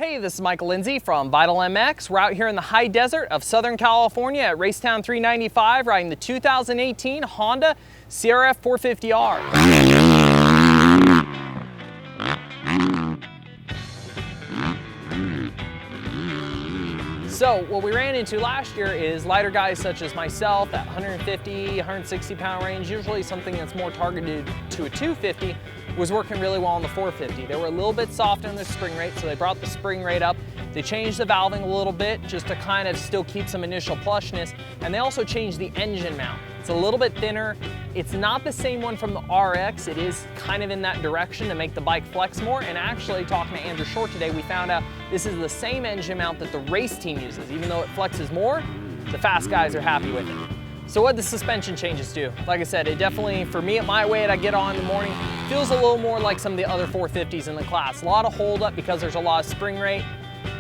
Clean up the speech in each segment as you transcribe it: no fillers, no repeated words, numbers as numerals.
Hey, this is Michael Lindsay from Vital MX. We're out here in the high desert of Southern California at Racetown 395 riding the 2018 Honda CRF450R. So what we ran into last year is lighter guys such as myself, that 150, 160 pound range, usually something that's more targeted to a 250, was working really well on the 450. They were a little bit soft in their spring rate, so they brought the spring rate up. They changed the valving a little bit just to kind of still keep some initial plushness, and they also changed the engine mount. It's a little bit thinner. It's not the same one from the RX. It is kind of in that direction to make the bike flex more, and actually talking to Andrew Short today, we found out this is the same engine mount that the race team uses. Even though it flexes more, the fast guys are happy with it. So what the suspension changes do? Like I said, it definitely, for me at my weight, I get on in the morning, feels a little more like some of the other 450s in the class. A lot of hold up because there's a lot of spring rate.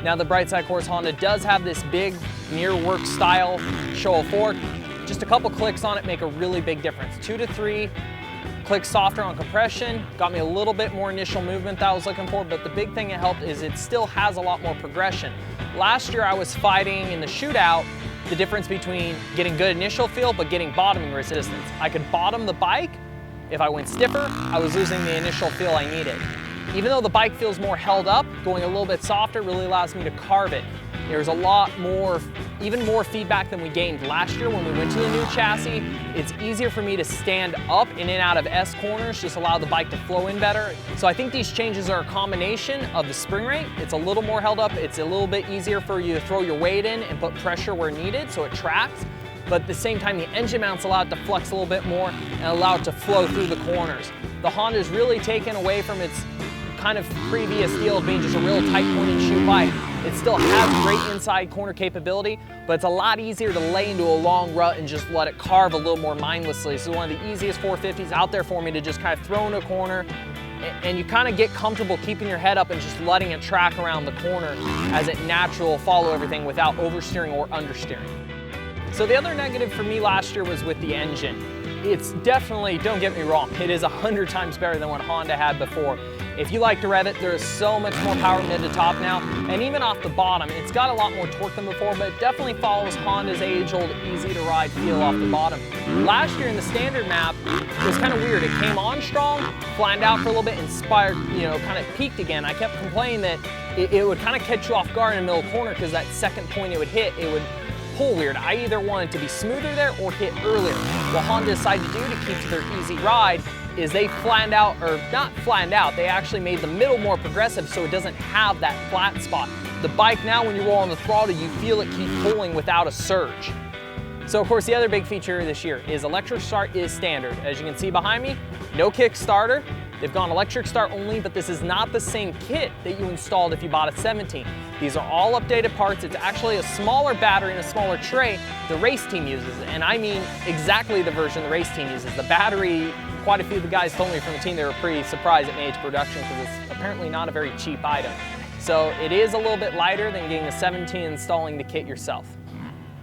Now the bright side, of course, Honda does have this big near work style show of fork. Just a couple clicks on it make a really big difference. 2 to 3 clicks softer on compression, got me a little bit more initial movement that I was looking for, but the big thing it helped is it still has a lot more progression. Last year I was fighting in the shootout the difference between getting good initial feel but getting bottoming resistance. I could bottom the bike. If I went stiffer, I was losing the initial feel I needed. Even though the bike feels more held up, going a little bit softer really allows me to carve it. There's a lot more, even more feedback than we gained last year when we went to the new chassis. It's easier for me to stand up in and out of S corners, just allow the bike to flow in better. So I think these changes are a combination of the spring rate. It's a little more held up. It's a little bit easier for you to throw your weight in and put pressure where needed so it tracks. But at the same time, the engine mount's allowed to flex a little bit more and allow it to flow through the corners. The Honda's really taken away from its kind of previous deal of being just a real tight point and shoot bike. It still has great inside corner capability, but it's a lot easier to lay into a long rut and just let it carve a little more mindlessly. So one of the easiest 450s out there for me to just kind of throw in a corner, and you kind of get comfortable keeping your head up and just letting it track around the corner as it natural follow everything without oversteering or understeering. So the other negative for me last year was with the engine. It's definitely, don't get me wrong, it is 100 times better than what Honda had before. If you like to rev it, there is so much more power mid to top now, and even off the bottom, it's got a lot more torque than before, but it definitely follows Honda's age-old easy-to-ride feel off the bottom. Last year in the standard map, it was kind of weird. It came on strong, flattened out for a little bit, inspired, kind of peaked again. I kept complaining that it would kind of catch you off guard in the middle corner because that second point it would hit, it would pull weird. I either wanted to be smoother there or hit earlier. What Honda decided to do to keep their easy ride is they flattened out, or not flattened out, they actually made the middle more progressive so it doesn't have that flat spot. The bike now, when you roll on the throttle, you feel it keep pulling without a surge. So of course the other big feature this year is electric start is standard. As you can see behind me, no Kickstarter. They've gone electric start only, but this is not the same kit that you installed if you bought a 17. These are all updated parts. It's actually a smaller battery and a smaller tray the race team uses, and I mean exactly the version the race team uses. The battery, quite a few of the guys told me from the team they were pretty surprised it made it to production because it's apparently not a very cheap item. So it is a little bit lighter than getting the 17 and installing the kit yourself.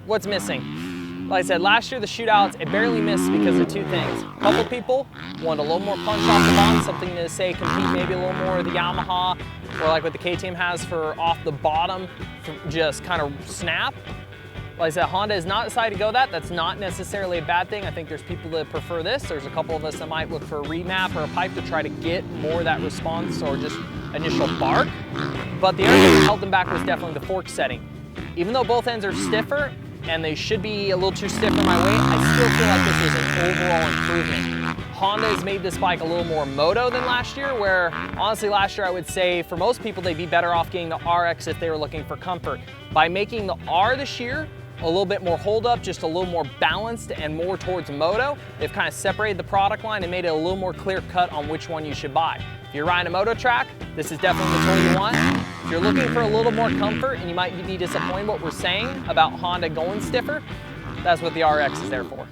What's missing? Like I said, last year the shootouts, it barely missed because of two things. A couple people wanted a little more punch off the bottom, something to say compete maybe a little more with the Yamaha, or like what the KTM has for off the bottom, just kind of snap. Like I said, Honda has not decided to go that. That's not necessarily a bad thing. I think there's people that prefer this. There's a couple of us that might look for a remap or a pipe to try to get more of that response or just initial bark. But the other thing that held them back was definitely the fork setting. Even though both ends are stiffer, and they should be a little too stiff for my weight, I still feel like this is an overall improvement. Honda has made this bike a little more moto than last year, where honestly last year I would say for most people they'd be better off getting the RX if they were looking for comfort. By making the R this year a little bit more hold up, just a little more balanced and more towards moto, they've kind of separated the product line and made it a little more clear cut on which one you should buy. If you're riding a moto track, this is definitely the tool you want. If you're looking for a little more comfort and you might be disappointed what we're saying about Honda going stiffer, that's what the RX is there for.